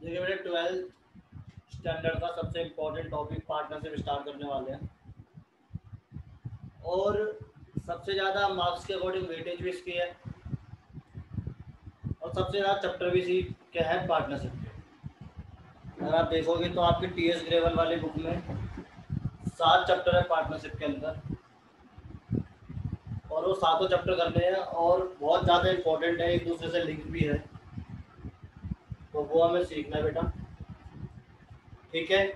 देखिए बेटे 12th standard का सबसे इम्पोर्टेंट टॉपिक पार्टनरशिप स्टार्ट करने वाले हैं और सबसे ज़्यादा मार्क्स के अकॉर्डिंग वेटेज भी इसकी है और सबसे ज़्यादा चैप्टर भी इसी के हैं पार्टनरशिप के। अगर आप देखोगे तो आपके टीएस ग्रेवल वाली बुक में 7 चैप्टर है पार्टनरशिप के अंदर और वो सातों चैप्टर करने हैं और बहुत ज़्यादा इम्पोर्टेंट है, एक दूसरे से लिंक भी है, तो वो हमें सीखना है बेटा। ठीक है,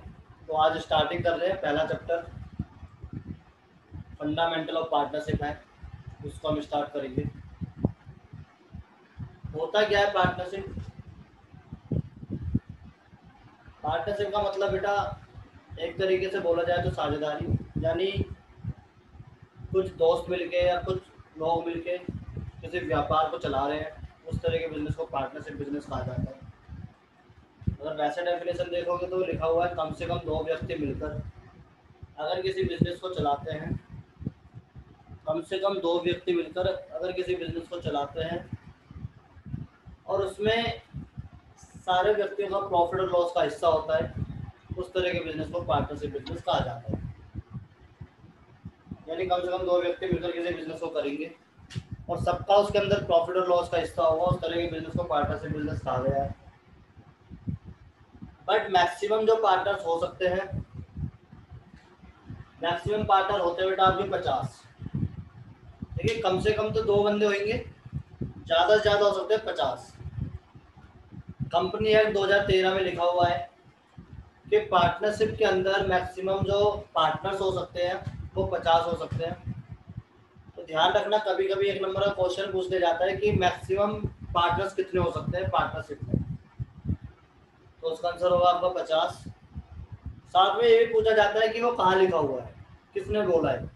तो आज स्टार्टिंग कर रहे हैं। पहला चैप्टर फंडामेंटल ऑफ पार्टनरशिप है, उसको हम स्टार्ट करेंगे। होता क्या है पार्टनरशिप? पार्टनरशिप का मतलब बेटा एक तरीके से बोला जाए तो साझेदारी, यानी कुछ दोस्त मिलके या कुछ लोग मिलके किसी व्यापार को चला रहे हैं, उस तरह के बिजनेस को पार्टनरशिप बिजनेस कहा जाता है। अगर वैसे डेफिनेशन देखोगे तो लिखा हुआ है कम से कम 2 व्यक्ति मिलकर अगर किसी बिजनेस को चलाते हैं, कम से कम 2 व्यक्ति मिलकर अगर किसी बिजनेस को चलाते हैं और उसमें सारे व्यक्तियों का प्रॉफिट और लॉस का हिस्सा होता है, उस तरह के बिजनेस को पार्टनरशिप बिजनेस कहा जाता है। यानी कम से कम 2 व्यक्ति मिलकर किसी बिजनेस को करेंगे और सबका उसके अंदर प्रॉफिट और लॉस का हिस्सा होगा, उस तरह के बिजनेस को पार्टनरशिप बिजनेस कहा गया है। बट मैक्सिमम जो पार्टनर्स हो सकते हैं, मैक्सिमम पार्टनर होते हैं बेटा आपके 50। देखिए कम से कम तो 2 बंदे होंगे, ज़्यादा से ज़्यादा हो सकते हैं 50। कंपनी एक्ट 2013 में लिखा हुआ है कि पार्टनरशिप के अंदर मैक्सिमम जो पार्टनर्स हो सकते हैं वो 50 हो सकते हैं। तो ध्यान रखना, कभी कभी एक नंबर का क्वेश्चन पूछ लिया जाता है कि मैक्सिमम पार्टनर्स कितने हो सकते हैं पार्टनरशिप में, तो उसका आंसर होगा आपका 50। साथ में ये भी पूछा जाता है कि वो कहाँ लिखा हुआ है, किसने बोला है,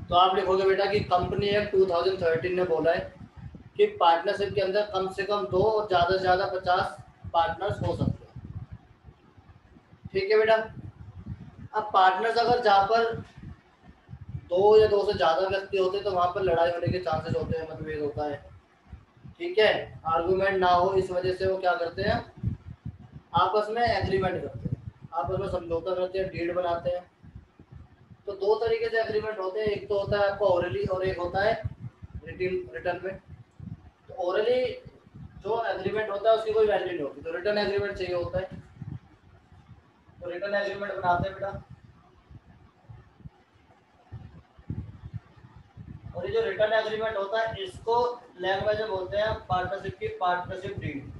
तो आप लिखोगे बेटा कि कंपनी एक्ट 2013 ने बोला है कि पार्टनरशिप के अंदर कम से कम 2 और ज़्यादा से ज़्यादा 50 पार्टनर्स हो सकते हैं। ठीक है बेटा। अब पार्टनर्स अगर जहाँ पर 2 या 2 से ज़्यादा व्यक्ति होते हैं तो वहाँ पर लड़ाई होने के चांसेस होते हैं, मतभेद होता है। ठीक है, आर्गुमेंट ना हो इस वजह से वो क्या करते हैं, आपस में एग्रीमेंट करते हैं, आपस में समझौता करते हैं, डीड बनाते हैं। तो 2 तरीके से एग्रीमेंट होते हैं, एक तो होता है आपका ओरली और एक होता है रिटर्न में। तो ओरली जो एग्रीमेंट होता है उसकी कोई वैल्यू नहीं होती, तो रिटर्न एग्रीमेंट चाहिए होता है, तो रिटर्न एग्रीमेंट बनाते हैं बेटा। और ये जो रिटर्न एग्रीमेंट होता है इसको लैंग्वेज में बोलते हैं पार्टनरशिप की पार्टनरशिप डीड।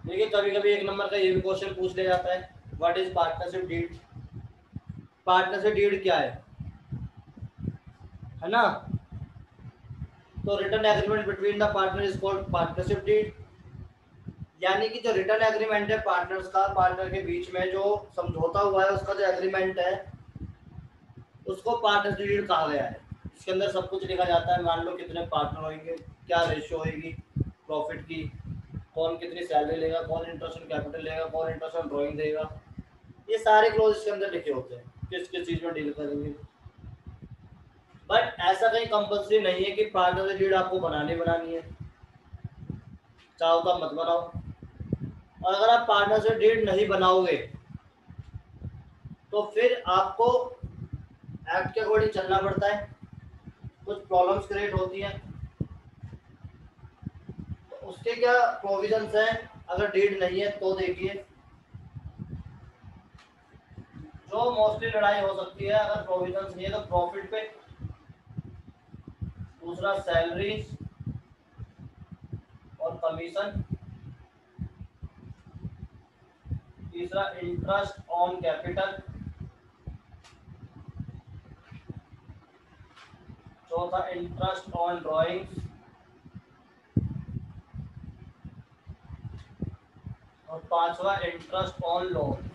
देखिए कभी कभी एक नंबर का ये भी क्वेश्चन पूछ लिया जाता है, what is partnership deed. Partnership deed क्या है ना। तो written agreement between the partner is called partnership deed, यानी कि जो रिटर्न एग्रीमेंट है पार्टनर्स का, पार्टनर के बीच में जो समझौता हुआ है उसका जो एग्रीमेंट है उसको पार्टनरशिप डीड कहा गया है। इसके अंदर सब कुछ लिखा जाता है, मान लो कितने पार्टनर होंगे, क्या रेशियो होगी प्रॉफिट की, कौन कितनी सैलरी लेगा, कौन इंटरेस्ट ऑन कैपिटल लेगा, कौन इंटरेस्ट ऑन ड्रॉइंग देगा, ये सारे क्लोज इसके अंदर लिखे होते हैं, किस किस चीज में डील करेंगे। बट ऐसा कहीं कंपल्सरी नहीं है कि पार्टनर डीड आपको बनानी है, चाहो तो आप मत बनाओ। और अगर आप पार्टनर से डीड नहीं बनाओगे तो फिर आपको एक्ट के अकॉर्डिंग चलना पड़ता है, कुछ प्रॉब्लम्स क्रिएट होती हैं। तो उसके क्या प्रोविजंस हैं अगर डीड नहीं है तो देखिए, जो मोस्टली लड़ाई हो सकती है अगर प्रोविजंस नहीं है तो प्रॉफिट पे, दूसरा सैलरी और कमीशन, तीसरा इंटरेस्ट ऑन कैपिटल, चौथा इंटरेस्ट ऑन ड्राइंग्स और पांचवा इंटरेस्ट ऑन लोन।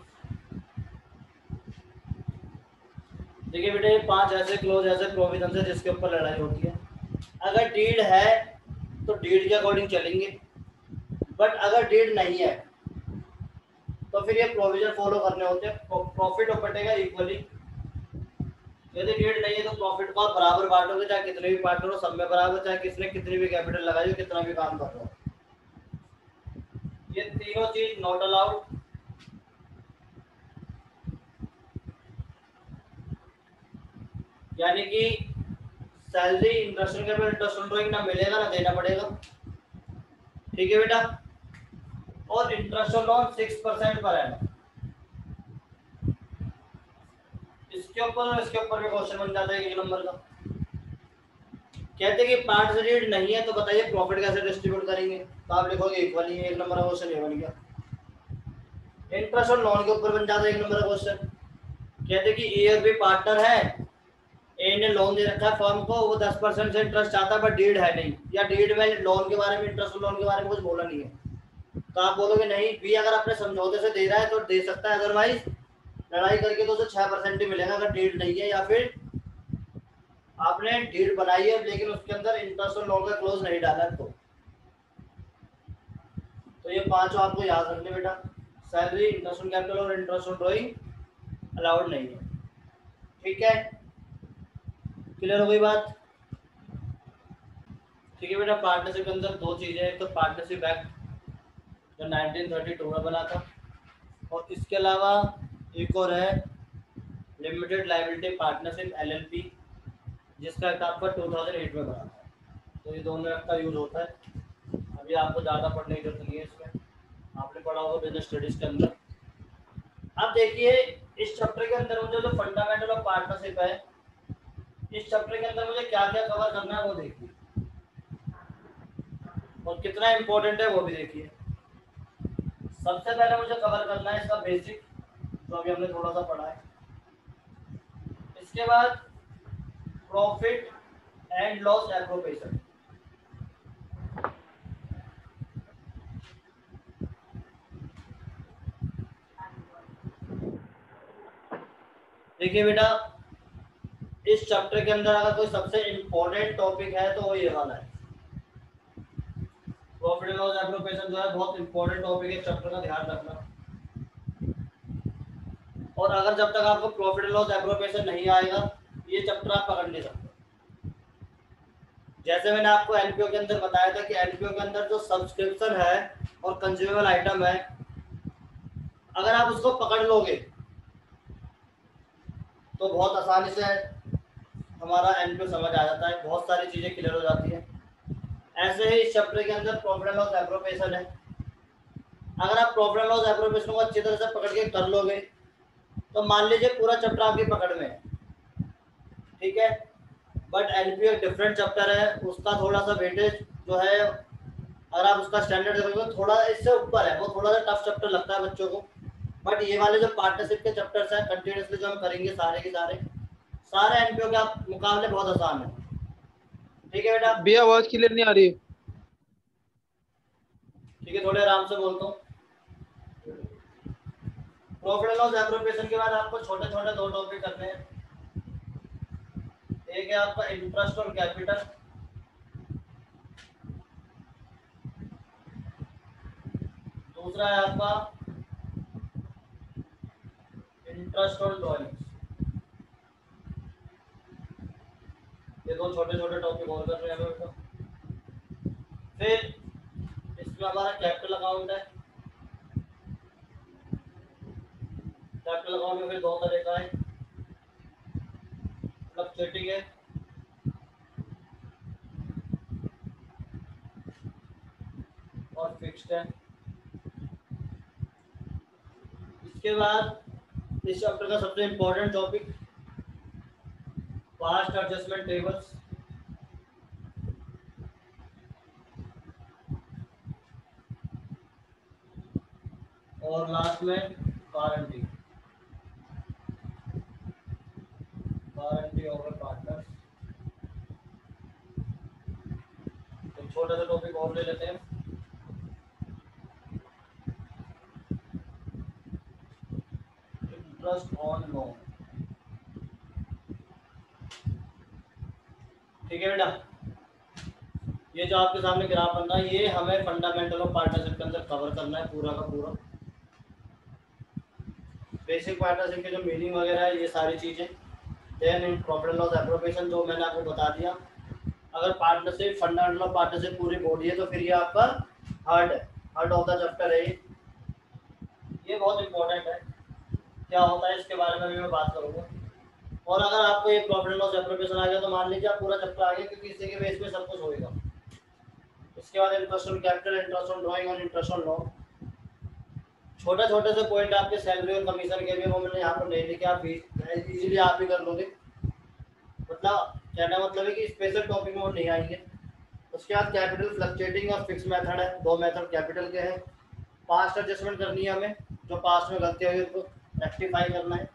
देखिए बेटे ये 5 ऐसे क्लोज ऐसे प्रोविजन है जिसके ऊपर लड़ाई होती है। अगर डीड है तो डीड के अकॉर्डिंग चलेंगे, बट अगर डीड नहीं है तो फिर ये प्रोविजन फॉलो करने होते हैं, प्रॉफिट बटेगा इक्वली, यदि डीड नहीं है तो प्रॉफिट को आप बराबर बांटोगे, चाहे कितने भी पार्टनर हो सब में बराबर, चाहे किसने कितनी भी कैपिटल लगाई हो, कितना भी काम कर रहा हो। ये तीनों चीज नॉट अलाउड। यानी कि salary interest capital interest drawing ना मिलेगा ना देना पड़ेगा, ठीक है बेटा। और इंटरेस्ट लोन 6% पर है। इसके ऊपर और इसके ऊपर भी क्वेश्चन बन जाता है 1 नंबर का। कहते हैं कि पार्ट से रीड नहीं है तो बताइए प्रॉफिट कैसे डिस्ट्रीब्यूट करेंगे, तो आप लिखोगे इक्वली। 1 नंबर का क्वेश्चन ये बन गया। इंटरेस्ट और लोन के ऊपर बन जाता है 1 नंबर का क्वेश्चन। कहते हैं कि ए और बी पार्टनर है, ए ने लोन दे रखा है फर्म को, वो 10% से इंटरेस्ट चाहता है पर डीड है नहीं, या डीड में लोन के बारे में इंटरेस्ट लोन के बारे में कुछ बोला नहीं है, तो आप बोलोगे नहीं, बी अगर अपने समझौते से दे रहा है तो दे सकता है, अदरवाइज लड़ाई करके तो उसे 6% ही मिलेगा अगर डीड नहीं है, या फिर आपने डीड बनाई है लेकिन उसके अंदर इंटरेस्ट और लोन का क्लोज नहीं डाला है। तो ये पांचों आपको याद रखने बेटा। सैलरी, इंटरेस्ट ऑन कैपिटल और इंटरेस्ट ऑन ड्रॉइंग अलाउड नहीं है, ठीक है। क्लियर हो गई बात? ठीक है बेटा। पार्टनरशिप के अंदर दो चीजें हैं, तो पार्टनरशिप एक्ट जो 1932 में बना था, और इसके अलावा एक और है लिमिटेड लायबिलिटी पार्टनरशिप LLP, जिसका एक्ट आपका 2008 में बना था। तो ये दोनों एक्ट का यूज होता है। अभी आपको ज़्यादा पढ़ने की जरूरत नहीं है इसमें, आपने पढ़ा होगा बिजनेस स्टडीज के अंदर। अब देखिए इस चैप्टर के अंदर मुझे जो फंडामेंटल ऑफ पार्टनरशिप है, इस चैप्टर के अंदर मुझे क्या क्या कवर करना है वो देखिए, और कितना इम्पोर्टेंट है वो भी देखिए। सबसे पहले मुझे कवर करना है इसका बेसिक, जो अभी हमने थोड़ा सा पढ़ा है। इसके बाद प्रॉफिट एंड लॉस एप्रोप्रिएशन। देखिए बेटा, इस चैप्टर के अंदर अगर कोई सबसे इम्पोर्टेंट टॉपिक है तो वो ये वाला है। प्रॉफिट एंड लॉस एप्रोप्रिएशन जो है बहुत इंपॉर्टेंट टॉपिक है, चैप्टर का ध्यान रखना। और अगर जब तक आपको प्रॉफिट एंड लॉस एप्रोप्रिएशन नहीं आएगा, ये चैप्टर आप पकड़ नहीं सकते। जैसे मैंने आपको एनपीओ के अंदर बताया था कि एनपीओ के अंदर जो सब्सक्रिप्शन है और कंज्यूमेबल आइटम है, अगर आप उसको पकड़ लोगे तो बहुत आसानी से हमारा एनपीओ समझ आ जाता है, बहुत सारी चीज़ें क्लियर हो जाती है। ऐसे ही इस चैप्टर के अंदर प्रॉफिट एंड लॉस एप्रोप्रिएशन है। अगर आप प्रॉफिट एंड लॉस एप्रोप्रिएशन को अच्छी तरह से पकड़ के कर लोगे तो मान लीजिए पूरा चैप्टर आपकी पकड़ में है, ठीक है। बट एनपीओ एक डिफरेंट चैप्टर है, उसका थोड़ा सा वेटेज जो है, अगर आप उसका स्टैंडर्ड देखोगे थोड़ा इससे ऊपर है, वो थोड़ा सा टफ चैप्टर लगता है बच्चों को। बट ये वाले जो पार्टनरशिप के चैप्टर्स हैं कंटिन्यूसली जो हम करेंगे सारे के सारे एनपीओ के मुकाबले बहुत आसान है, ठीक है बेटा। भैया आवाज क्लियर नहीं आ रही। ठीक है, थोड़े आराम से बोलता हूँ। प्रॉफिट एंड लॉस एप्रोप्रिएशन के बाद आपको छोटे छोटे दो टॉपिक करने हैं। एक है आपका इंटरेस्ट और कैपिटल, दूसरा है आपका इंटरेस्ट और ड्रॉइंग्स। ये दो छोटे छोटे टॉपिक और कर रहे हैं बेटा। फिर इसमें हमारा कैपिटल अकाउंट है। कैपिटल अकाउंट में फिर दो तरह का है, फ्लक्चुएटिंग है और फिक्स्ड है। इसके बाद इस चैप्टर का सबसे important topic past adjustment tables, और लास्ट में गारंटी ओवर पार्टनर्स। तो छोटा सा टॉपिक और ले लेते हैं, इंटरेस्ट ऑन लोन। ठीक है बेटा, ये जो आपके सामने ग्राफ बन रहा है ये हमें फंडामेंटल ऑफ पार्टनरशिप के अंदर कवर करना है पूरा का पूरा। बेसिक पार्टनरशिप के जो मीनिंग वगैरह है ये सारी चीज़ें then in profit and loss appropriation जो मैंने आपको बता दिया। अगर पार्टनरशिप फंडामेंटल ऑफ पार्टनरशिप पूरी बॉडी है तो फिर ये आपका हार्ड है, हार्ड ऑफ द चैप्टर है ये बहुत इंपॉर्टेंट है। क्या होता है इसके बारे में भी मैं बात करूँगा। और अगर आपको ये प्रॉफिट एंड लॉस एप्रोप्रिएशन आ गया तो मान लीजिए आप पूरा चैप्टर आ गया, क्योंकि इसी के बेस पे सब कुछ होएगा। इसके बाद interest on capital, interest on drawing और इंटरेस्ट ऑन लोन। छोटे छोटे से पॉइंट आपके सैलरी और कमीशन के भी वो मैंने यहाँ पर नहीं लिखे, आप इजीली आप ही कर लोगे। मतलब कहना मतलब है कि स्पेशल टॉपिक में वो नहीं आएंगे। उसके बाद कैपिटल फ्लक्चुएटिंग और फिक्स मेथड है, दो मेथड कैपिटल के हैं। पास्ट एडजस्टमेंट करनी है हमें, जो पास्ट में गलती हुई उसको रेक्टिफाई करना है।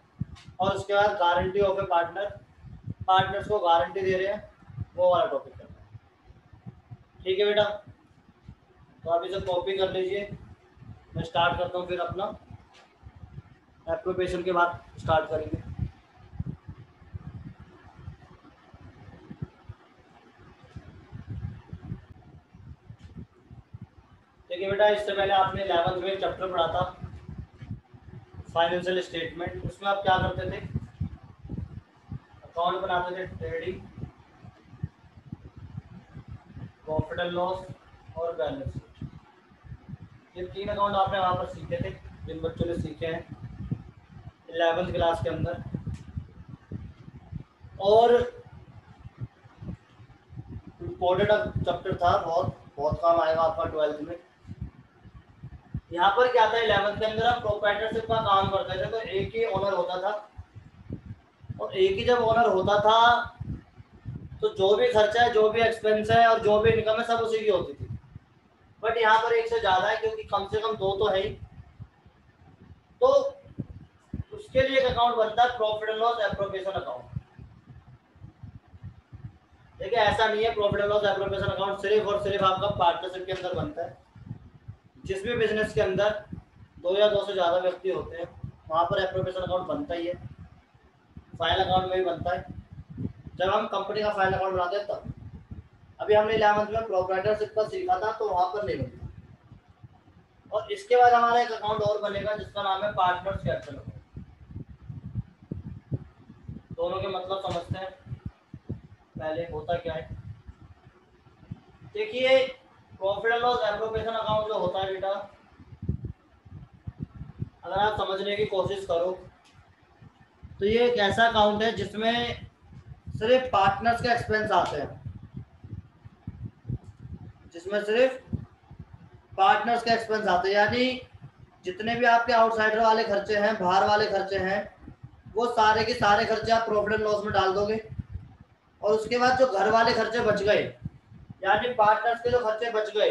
और उसके बाद guarantee of A partner, partners को गारंटी दे रहे हैं, वो वाला टॉपिक करना है। ठीक है बेटा, तो आप इसे कॉपी कर लीजिए। मैं स्टार्ट करता हूँ, फिर अपना एप्रोप्रिएशन के बाद स्टार्ट करेंगे। देखिए बेटा, इससे पहले आपने 11th में चैप्टर पढ़ा था फाइनेंशियल स्टेटमेंट। उसमें आप क्या करते थे, अकाउंट बनाते थे, ट्रेडिंग, प्रॉफिट एंड लॉस और बैलेंस शीट। ये 3 अकाउंट आपने वहाँ पर सीखे थे, जिन बच्चों ने सीखे हैं 11th क्लास के अंदर। और इम्पोर्टेंट चैप्टर था, बहुत बहुत काम आएगा आपका 12th में। यहाँ पर क्या था, 11th के अंदर आप प्रोप्राइटरशिप का काम करते थे, तो एक ही ओनर होता था। और एक ही जब ओनर होता था तो जो भी खर्चा है, जो भी एक्सपेंस है और जो भी इनकम है, सब उसी की होती थी। बट यहाँ पर एक से ज़्यादा है, क्योंकि कम से कम 2 तो है ही। तो उसके लिए एक अकाउंट बनता है, profit and loss appropriation account. देखिए ऐसा नहीं है, profit and loss appropriation account सिर्फ और सिर्फ आपका पार्टनरशिप के अंदर बनता है। जिस भी बिजनेस के अंदर 2 या 2 से ज़्यादा व्यक्ति होते हैं, वहाँ पर एप्रोप्रिएशन अकाउंट बनता ही है। फाइनल अकाउंट में भी बनता है, जब हम कंपनी का फाइनल अकाउंट बनाते हैं तब। अभी हमने 11th में प्रोप्राइटरशिप का सीखा था, तो वहाँ पर नहीं बनता। और इसके बाद हमारा एक अकाउंट और बनेगा जिसका नाम है पार्टनर्स कैपिटल अकाउंट। दोनों के मतलब समझते हैं पहले होता क्या है। देखिए profit and loss appropriation account जो होता है बेटा, अगर आप समझने की कोशिश करो तो ये एक ऐसा अकाउंट है जिसमें सिर्फ पार्टनर्स के एक्सपेंस आते हैं, जिसमें सिर्फ पार्टनर्स के एक्सपेंस आते हैं। यानी जितने भी आपके आउटसाइडर वाले खर्चे हैं, बाहर वाले खर्चे हैं, वो सारे के सारे खर्चे आप प्रॉफिट एंड लॉस में डाल दोगे। और उसके बाद जो घर वाले खर्चे बच गए, यानी पार्टनर्स के जो खर्चे बच गए,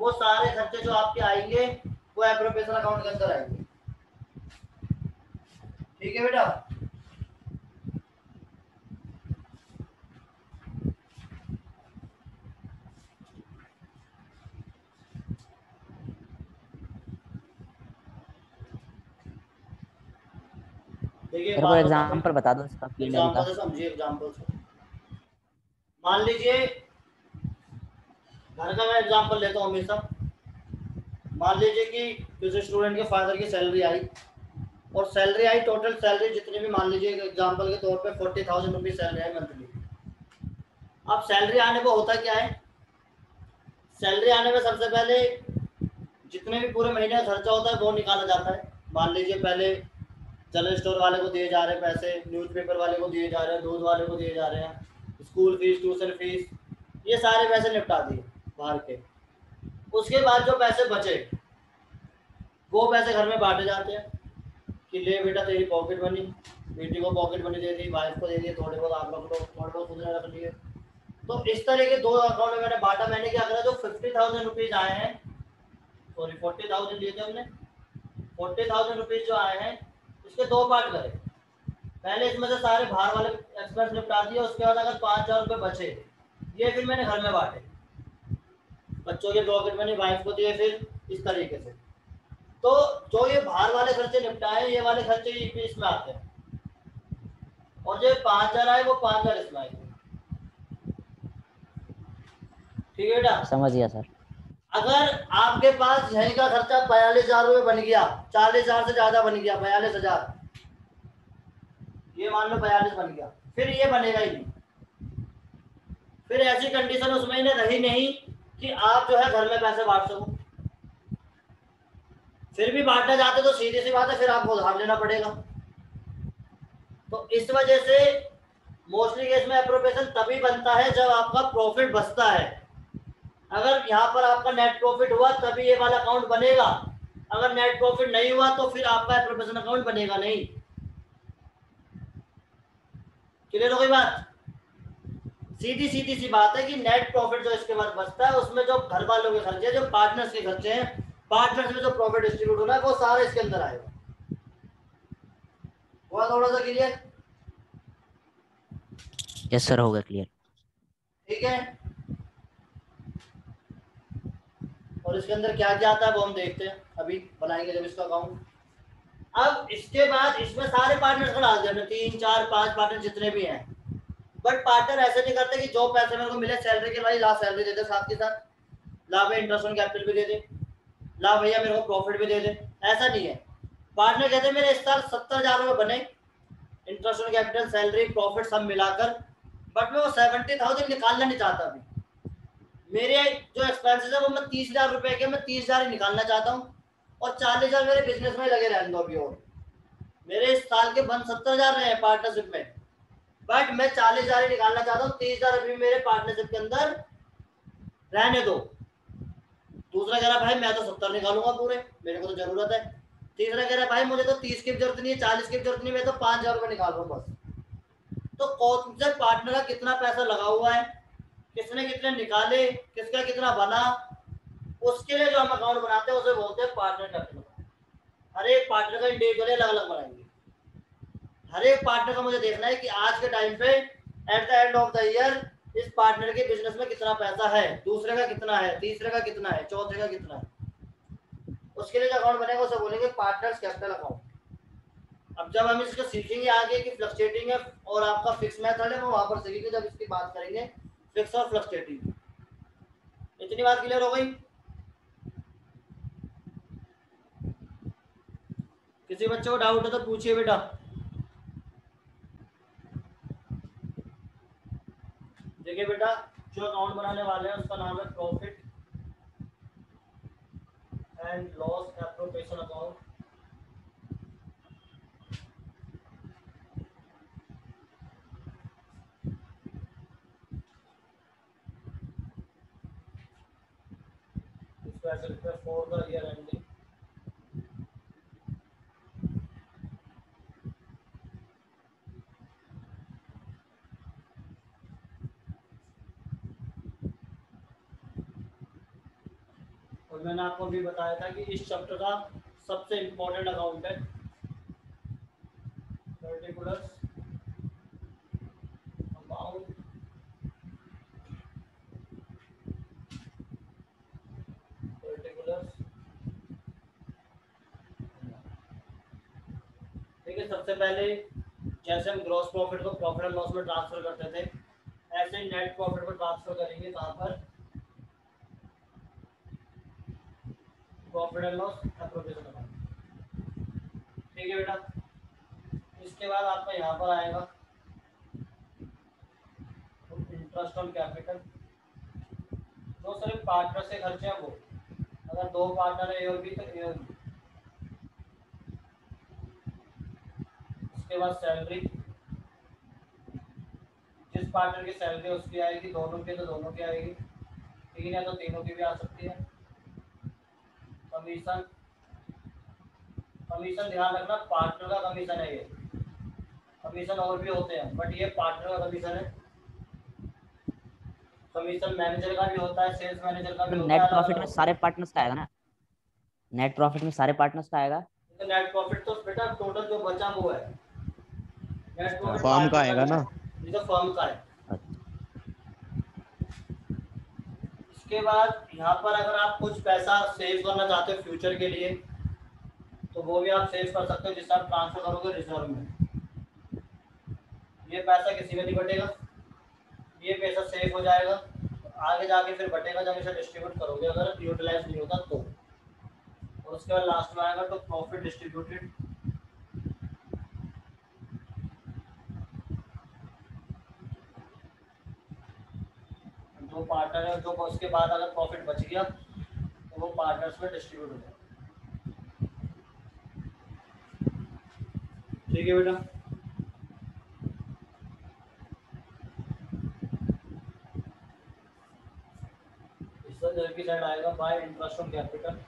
वो सारे खर्चे जो आपके आएंगे वो एप्रोप्रिएशन अकाउंट के अंदर आएंगे। ठीक है बेटा, देखिए मेरे को एग्जांपल बता दो इसका P&L का। एग्जांपल से समझिए, एग्जांपल से मान लीजिए, घर का मैं एग्जांपल लेता हूँ हमेशा। मान लीजिए कि किसी स्टूडेंट के फादर की सैलरी आई, और सैलरी आई, टोटल सैलरी जितनी भी, मान लीजिए एग्जांपल के तौर पे 40,000 रुपीज सैलरी आई मंथली। अब सैलरी आने को होता क्या है, सैलरी आने में सबसे पहले जितने भी पूरे महीने का खर्चा होता है वो निकाला जाता है। मान लीजिए पहले जनरल स्टोर वाले को दिए जा रहे हैं पैसे, न्यूज़पेपर वाले को दिए जा रहे हैं, दूध वाले को दिए जा रहे हैं, स्कूल फीस, ट्यूशन फीस, ये सारे पैसे निपटा दिए बाहर के। उसके बाद जो पैसे बचे वो पैसे घर में बांटे जाते हैं कि ले बेटा तेरी पॉकेट मनी, बेटी को पॉकेट मनी दे दी, वाइफ को दे दी, थोड़े बहुत आप लोग थोड़े बहुत खुद ने रख लिए। तो इस तरह के 2 अकाउंट में मैंने बांटा। मैंने क्या करा, जो 50,000 रुपीज आए हैं, सॉरी 40,000 लिए थे हमने, 40,000 रुपीज जो आए हैं इसके 2 पार्ट करे। पहले इसमें से सारे बाहर वाले एक्सपेंस निपटा दिए, उसके बाद अगर 5,000 रुपये बचे, ये फिर मैंने घर में बांटे, बच्चों के पॉकेट मनी वाइफ को दिए, फिर इस तरीके से। तो जो ये बाहर वाले खर्चे निपटाए, ये वाले खर्चे इसमें आते हैं, और जो 5,000 आए वो 5,000 इसमें आएंगे। ठीक है बेटा, समझ गया सर। अगर आपके पास यहीं का खर्चा 42,000 रुपये बन गया, 40,000 से ज्यादा बन गया, 42,000, ये मान लो 42 बन गया, फिर ये बनेगा ही नहीं। फिर ऐसी कंडीशन उस महीने रही नहीं कि आप जो है घर में पैसे बांट सको। फिर भी बांटना चाहते तो सीधी सी बात है, फिर आपको उधार लेना पड़ेगा। तो इस वजह से मोस्टली केस में एप्रोप्रिएशन तभी बनता है जब आपका प्रॉफिट बचता है। अगर यहाँ पर आपका नेट प्रॉफिट हुआ तभी ये वाला अकाउंट बनेगा, अगर नेट प्रॉफिट नहीं हुआ तो फिर आपका एप्रोप्रिएशन अकाउंट बनेगा नहीं। क्लियर हो गई बात? सीधी सीधी सी बात है कि नेट प्रॉफिट जो इसके बाद बचता है उसमें जो घर वालों के खर्चे, जो पार्टनर्स के खर्चे हैं, पार्टनर्स में जो प्रॉफिट डिस्ट्रीब्यूट होना है वो सारा इसके अंदर आएगा। हुआ थोड़ा सा क्लियर? यस सर, हो गया क्लियर। ठीक है, और इसके अंदर क्या क्या आता है वो हम देखते हैं, अभी बनाएंगे जब इसका अकाउंट। अब इसके बाद इसमें सारे पार्टनर्स को डाल दिया, 3 4 5 पार्टनर जितने भी हैं। बट पार्टनर ऐसे नहीं करते कि जो पैसे मेरे को मिले सैलरी के भाई ला सैलरी दे दे, साथ के साथ ला भाई इंटरेस्ट ऑन कैपिटल भी दे दे, ला भैया मेरे को प्रॉफिट भी दे दे। ऐसा नहीं है। पार्टनर कहते हैं मेरे इस साल 70,000 रुपये बने, interest on capital salary profit सब मिलाकर, बट मैं वो 70,000 निकालना नहीं चाहता। अभी मेरे जो एक्सपेंसेस है वो मैं 30,000 रुपए के, मैं 30,000 ही निकालना चाहता हूँ, और 40,000 मेरे बिजनेस में लगे रहने दो अभी। और मेरे इस साल के बंद 70,000 रहे हैं पार्टनरशिप में, बट मैं 40,000 ही निकालना चाहता हूँ, 30,000 अभी मेरे पार्टनरशिप के अंदर रहने दो। दूसरा कह रहा भाई मैं तो 70 निकालूंगा पूरे, मेरे को तो जरूरत है। तीसरा कह रहा भाई मुझे तो 30 की जरूरत नहीं है, 40 की जरूरत नहीं, मैं तो 5,000 रुपये निकाल रहा हूँ बस। तो कौन से पार्टनर का कितना पैसा लगा हुआ है, किसने कितने निकाले, किसका कितना बना, उसके लिए जो हम अकाउंट बनाते हैं उसे बोलते हैं पार्टनर कैपिटल। हर एक पार्टनर का इंडिविजुअली अलग अलग बनाएंगे। हर एक पार्टनर का मुझे देखना है कि आज के टाइम पे at the end of the year इस पार्टनर के बिजनेस में कितना पैसा है, दूसरे का कितना है, तीसरे का कितना है, चौथे का कितना है। उसके लिए जो अकाउंट बनेगा उसे बोलेंगे पार्टनर्स कैपिटल अकाउंट। अब जब हम इसको सीखेंगे आगे कि फ्लक्चुएटिंग है और आपका फिक्स मेथड है, वो वहां पर सीखेंगे जब इसकी बात करेंगे फिक्स और फ्लक्चुएटिंग। इतनी बात क्लियर हो गई? किसी बच्चे को डाउट है तो पूछिए बेटा। देखिए बेटा, जो अकाउंट बनाने वाले हैं उसका नाम है profit and loss appropriation account. इसको ऐसे लिखते हैं फॉर द ईयर एंडिंग। और मैंने आपको अभी बताया था कि इस चैप्टर का सबसे इम्पोर्टेंट अकाउंट है पर्टिकुलर्स अकाउंट। पर्टिकुलर्स, ठीक है। सबसे पहले जैसे हम ग्रॉस प्रॉफिट को प्रॉफिट एंड लॉस में ट्रांसफर करते थे, ऐसे ही नेट प्रॉफिट को ट्रांसफर करेंगे कहाँ पर, profit and loss appropriation account. ठीक है बेटा। इसके बाद आपका यहाँ पर आएगा इंटरेस्ट ऑन कैपिटल, जो सिर्फ पार्टनर से खर्चे हैं वो। अगर दो पार्टनर है ए और बी तो ए और बी। उसके बाद सैलरी, जिस पार्टनर की सैलरी उसकी आएगी, दोनों की तो दोनों की आएगी, तीन है तो तीनों की भी आ सकती है। कमीशन, कमीशन ध्यान रखना पार्टनर का कमीशन है ये, कमीशन और भी होते हैं बट ये पार्टनर का कमीशन है। कमीशन मैनेजर का भी होता है, सेल्स मैनेजर का भी होता है, नेट अलग प्रॉफिट अलग में होता सारे पार्टनर्स का आएगा ना? नेट प्रॉफिट में सारे पार्टनर्स का आएगा? है। तो नेट प्रॉफिट तो बेटा टोटल जो बचा वो है, नेट अच्छा प्रॉफिट फर्म का पार्टनर का आएगा नहीं ना? है, ये तो फर्म का है। अच्छा। इसके बाद यहाँ पर अगर आप कुछ पैसा सेव करना चाहते हो फ्यूचर के लिए तो वो भी आप सेव कर सकते हो, जिससे आप ट्रांसफर करोगे रिजर्व में। ये पैसा किसी में नहीं बटेगा, ये पैसा सेव हो जाएगा, आगे जाके फिर बटेगा जब इसे डिस्ट्रीब्यूट करोगे अगर यूटिलाइज नहीं होता तो। और उसके बाद लास्ट में आएगा तो प्रॉफिट डिस्ट्रीब्यूटेड। जो पार्टनर है, जो उसके बाद अगर प्रॉफिट बच गया तो वो पार्टनर्स में डिस्ट्रीब्यूट हो जाएगा। ठीक है बेटा। इसका इधर की साइड आएगा बाय इंटरेस्ट ऑन कैपिटल।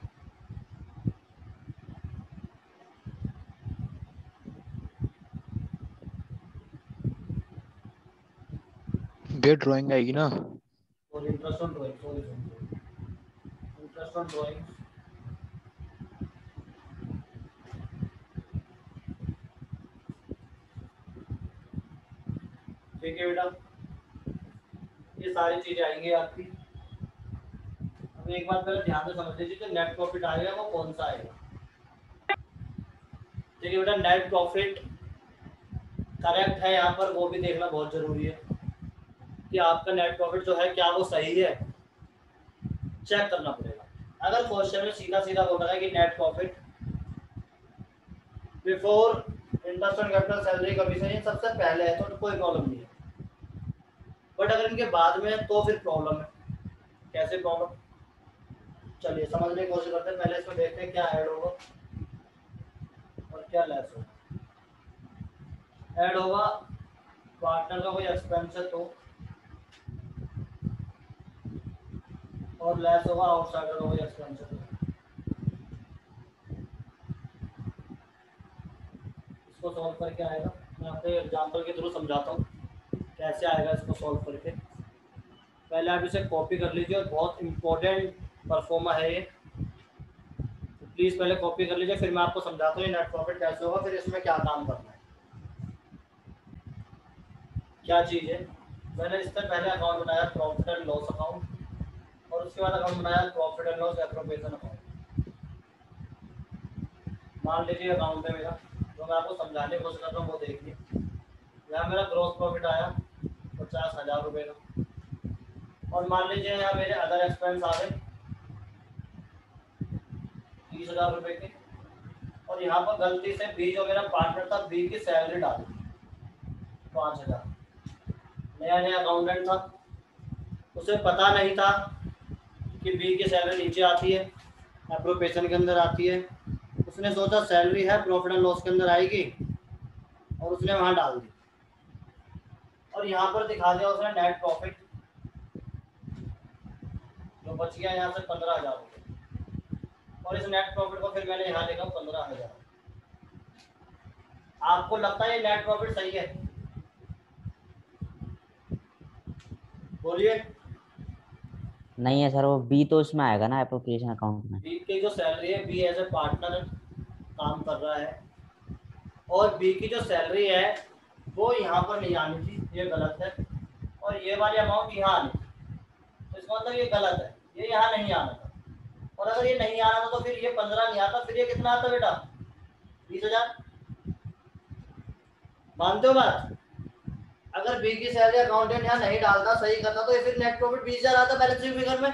ये ड्राइंग आएगी ना, और interest on drawing, sorry interest on drawing. ठीक है बेटा, ये सारी चीजें आएंगी आपकी। अब एक बात पहले ध्यान से समझ लीजिए, जो नेट प्रॉफिट आएगा वो कौन सा आएगा। ठीक है बेटा, नेट प्रॉफिट करेक्ट है यहाँ पर, वो भी देखना बहुत जरूरी है कि आपका नेट प्रॉफिट जो है क्या वो सही है, चेक करना पड़ेगा। अगर क्वेश्चन में सीधा सीधा बोल रहा है कि net profit before interest on capital salary commission, ये सबसे पहले है तो कोई प्रॉब्लम नहीं है। बट अगर इनके बाद में है तो फिर प्रॉब्लम है। कैसे प्रॉब्लम, चलिए समझने की कोशिश करते हैं। पहले इसमें देखते हैं क्या ऐड होगा और क्या लेस होगा। ऐड होगा पार्टनर का कोई एक्सपेंस है तो, और लेस होगा आउटसाइडर का कोई एक्सपेंस है तो। इसको सॉल्व करके आएगा, मैं अपने एग्जांपल के थ्रू समझाता हूँ कैसे आएगा इसको सॉल्व करके। पहले आप इसे कॉपी कर लीजिए, और बहुत इंपॉर्टेंट परफॉर्मा है ये, तो प्लीज़ पहले कॉपी कर लीजिए, फिर मैं आपको समझाता हूँ नेट प्रॉफिट कैसे होगा, फिर इसमें क्या काम करना है, क्या चीज़ है। मैंने इससे पहले अकाउंट बनाया प्रॉफिट एंड लॉस अकाउंट, और उसके बाद अकाउंट बनाया profit and loss appropriation account. मान लीजिए अकाउंट है मेरा, जो मैं आपको समझाने की कोशिश कर रहा हूँ वो देखिए। यहाँ मेरा ग्रॉस प्रॉफिट आया 50,000 रुपये का, और मान लीजिए यहाँ मेरे अदर एक्सपेंस आ गए 30,000 रुपये के, और यहाँ पर गलती से बी जो मेरा पार्टनर था, बी की सैलरी डाल दी 5,000। नया नया अकाउंटेंट था, उसे पता नहीं था कि बी की सैलरी नीचे आती है, एप्रोप्रिएशन के अंदर आती है। उसने सोचा सैलरी है प्रॉफिट एंड लॉस के अंदर आएगी, और उसने वहाँ डाल दी, और यहाँ पर दिखा दिया उसने नेट प्रॉफिट जो बच गया यहाँ से 15,000 रुपये, और इस नेट प्रॉफिट को फिर मैंने यहाँ लिखा 15,000। आपको लगता है ये नेट प्रॉफिट सही है? बोलिए। नहीं है सर, वो बी तो इसमें आएगा ना एप्रोप्रिएशन अकाउंट में। बी की जो सैलरी है, बी एज ए पार्टनर काम कर रहा है, और बी की जो सैलरी है वो यहाँ पर नहीं आनी थी, ये गलत है, और ये वाली अमाउंट यहाँ आनी थी, तो इसका मतलब ये गलत है, ये यहाँ नहीं आना था। और अगर ये नहीं आना था तो फिर ये 15 नहीं आता, फिर ये कितना आता बेटा? 20,000। मानते हो बात? अगर बी की सैलरी अकाउंटेंट यहाँ नहीं डालता, सही करता, तो ये फिर नेट प्रॉफिट 20,000 आता बैलेंस शीट फिगर में।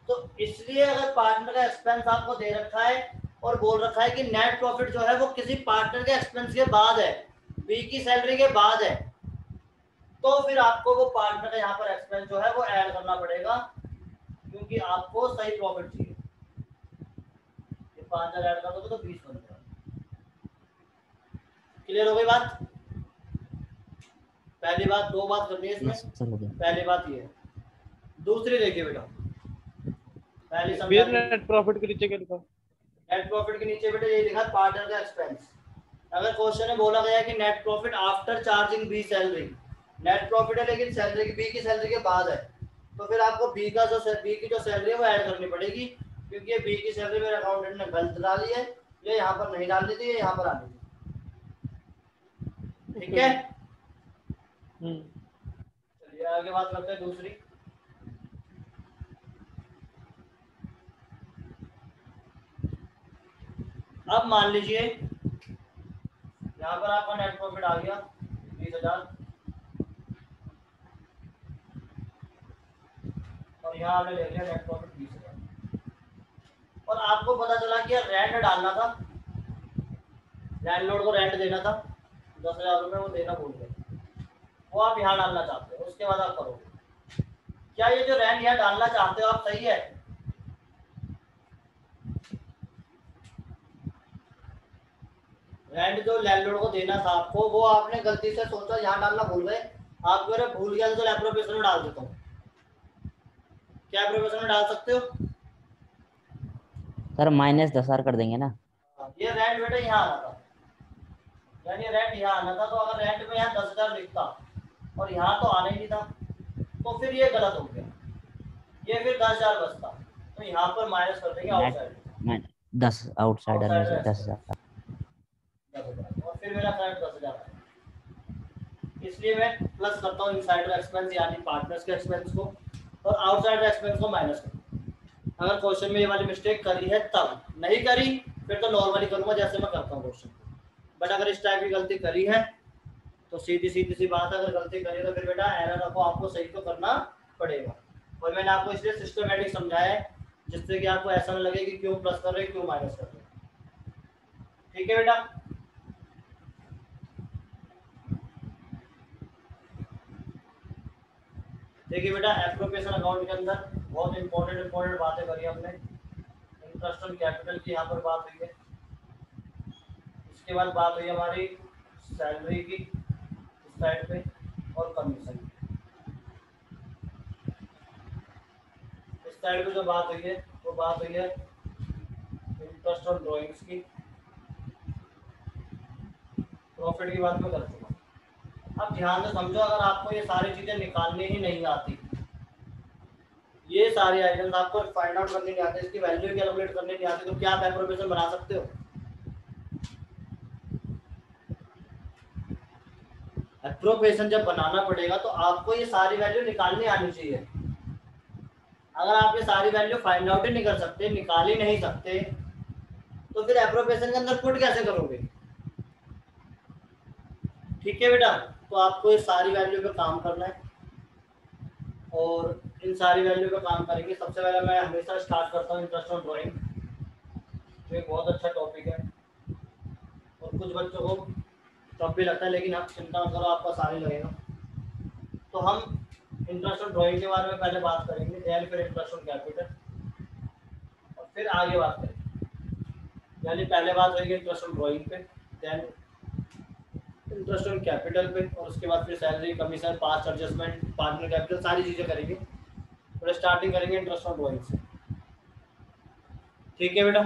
तो इसलिए अगर पार्टनर का एक्सपेंस आपको दे रखा है और बोल रखा है कि नेट प्रॉफिट जो है वो किसी पार्टनर के एक्सपेंस के बाद है, बी की सैलरी के बाद है, तो फिर आपको वो पार्टनर का यहाँ पर एक्सपेंस जो है वो ऐड करना पड़ेगा, क्योंकि आपको सही प्रॉफिट चाहिए। ये 5,000 ऐड कर दोगे तो 20 बन जाएगा। क्लियर हो गई बात? पहली बात। दो बात करनी है इसमें। सर हो गया। पहली बात ये है। दूसरी देखिए बेटा, पहली फिर नेट प्रॉफिट के नीचे क्या लिखा? नेट प्रॉफिट के नीचे बेटा ये लिखा पार्टनर का एक्सपेंस। अगर क्वेश्चन में बोला गया कि net profit after charging B salary, net profit है लेकिन सैलरी की बी की सैलरी के बाद है, तो फिर आपको बी की जो सैलरी है वो ऐड करनी पड़ेगी, क्योंकि ये बी की सैलरी मेरे अकाउंटेंट ने गलत डाली है, ये यहाँ पर नहीं डालनी थी, ये यहाँ पर आनी थी। ठीक है, चलिए आगे बात करते हैं दूसरी। अब मान लीजिए यहाँ पर आपका नेट प्रॉफिट आ गया 20,000, और यहाँ आपने ले लिया नेट प्रॉफिट 20,000, और आपको पता चला कि यार रेंट डालना था, लैंडलॉर्ड को रेंट देना था 10,000 रुपये, वो देना भूल गए, वो आप यहाँ डालना चाहते हो। उसके बाद आप करोगे। क्या ये जो रेंट यहाँ डालना चाहते हो आप सही है? रेंट जो लैंडलॉर्ड को देना था आपको, वो आपने गलती से सोचा यहाँ डालना भूल गए, आप कह रहे भूल गया तो एप्रोप्रिएशन में डाल देता हूँ। क्या एप्रोप्रिएशन में डाल सकते हो? सर -10,000 कर देंगे ना। ये रेंट बेटा यहाँ आना था, यानी रेंट यहाँ आना था, तो अगर रेंट में यहाँ 10,000 लिखता और यहाँ तो आना ही नहीं था, तो फिर ये गलत हो गया, ये फिर 10,000 बचता, तो यहाँ पर माइनस कर देंगे आउटसाइड 10 आउटसाइडर में से 10,000। और फिर मेरा करंट 10,000, इसलिए मैं प्लस करता हूँ इनसाइडर एक्सपेंस यानी पार्टनर्स के एक्सपेंस को, और आउटसाइडर एक्सपेंस को माइनस करता हूँ। अगर क्वेश्चन में ये वाली मिस्टेक करी है तब, नहीं करी फिर तो नॉर्मली करूँगा जैसे मैं करता हूँ क्वेश्चन। बट अगर इस टाइप की गलती करी है तो सीधी सी बात है, अगर गलती करी है तो फिर बेटा एरर को आपको सही तो करना पड़ेगा। और मैंने आपको इसलिए सिस्टमेटिक समझाया है जिससे कि आपको ऐसा नहीं लगे कि क्यों प्लस कर रहे क्यों माइनस कर रहे। ठीक है बेटा, देखिए बेटा एप्रोप्रिएशन अकाउंट के अंदर बहुत इंपॉर्टेंट बातें करी हमने। इंटरेस्ट ऑन कैपिटल की यहाँ पर बात हुई है, इसके बाद बात हुई हमारी सैलरी की इस साइड पे और कमीशन इस साइड पे जो बात हुई है वो बात हुई है इंटरेस्ट ऑन ड्रॉइंग्स की, प्रॉफिट की बात मैं कर चुका। अब ध्यान से समझो, अगर आपको ये सारी चीजें निकालनी ही नहीं आती, ये सारे आइटम्स आपको फाइंड आउट करने नहीं आते, इसकी वैल्यू कैलकुलेट करने नहीं आती, तो क्या आप एप्रोप्रिएशन बना सकते हो? एप्रोप्रिएशन जब बनाना पड़ेगा तो आपको ये सारी वैल्यू निकालनी आनी चाहिए। अगर आप ये सारी वैल्यू फाइंड आउट ही नहीं कर सकते, निकाल ही नहीं सकते, तो फिर एप्रोप्रिएशन के अंदर पुट कैसे करोगे? ठीक है बेटा, तो आपको ये सारी वैल्यू पे काम करना है और इन सारी वैल्यू पे काम करेंगे। सबसे पहले मैं हमेशा स्टार्ट करता हूँ इंटरेस्ट ऑन ड्राइंग, जो एक बहुत अच्छा टॉपिक है और कुछ बच्चों को टफ भी लगता है, लेकिन आप चिंता मत करो, आपको आसानी लगेगा। तो हम इंटरेस्ट ऑन ड्राइंग के बारे में पहले बात करेंगे, देन फिर इंटरेस्ट ऑन कैपिटल और फिर आगे बात करेंगे। यानी पहले बात होगी इंटरेस्ट ऑन ड्राइंग पे, देन इंटरेस्ट ऑन कैपिटल पे, और उसके बाद फिर salary, commission, past adjustment, partner capital, सारी चीजें करेंगे। तो स्टार्टिंग करेंगे इंटरेस्ट ऑन ड्राइंग से। ठीक है बेटा।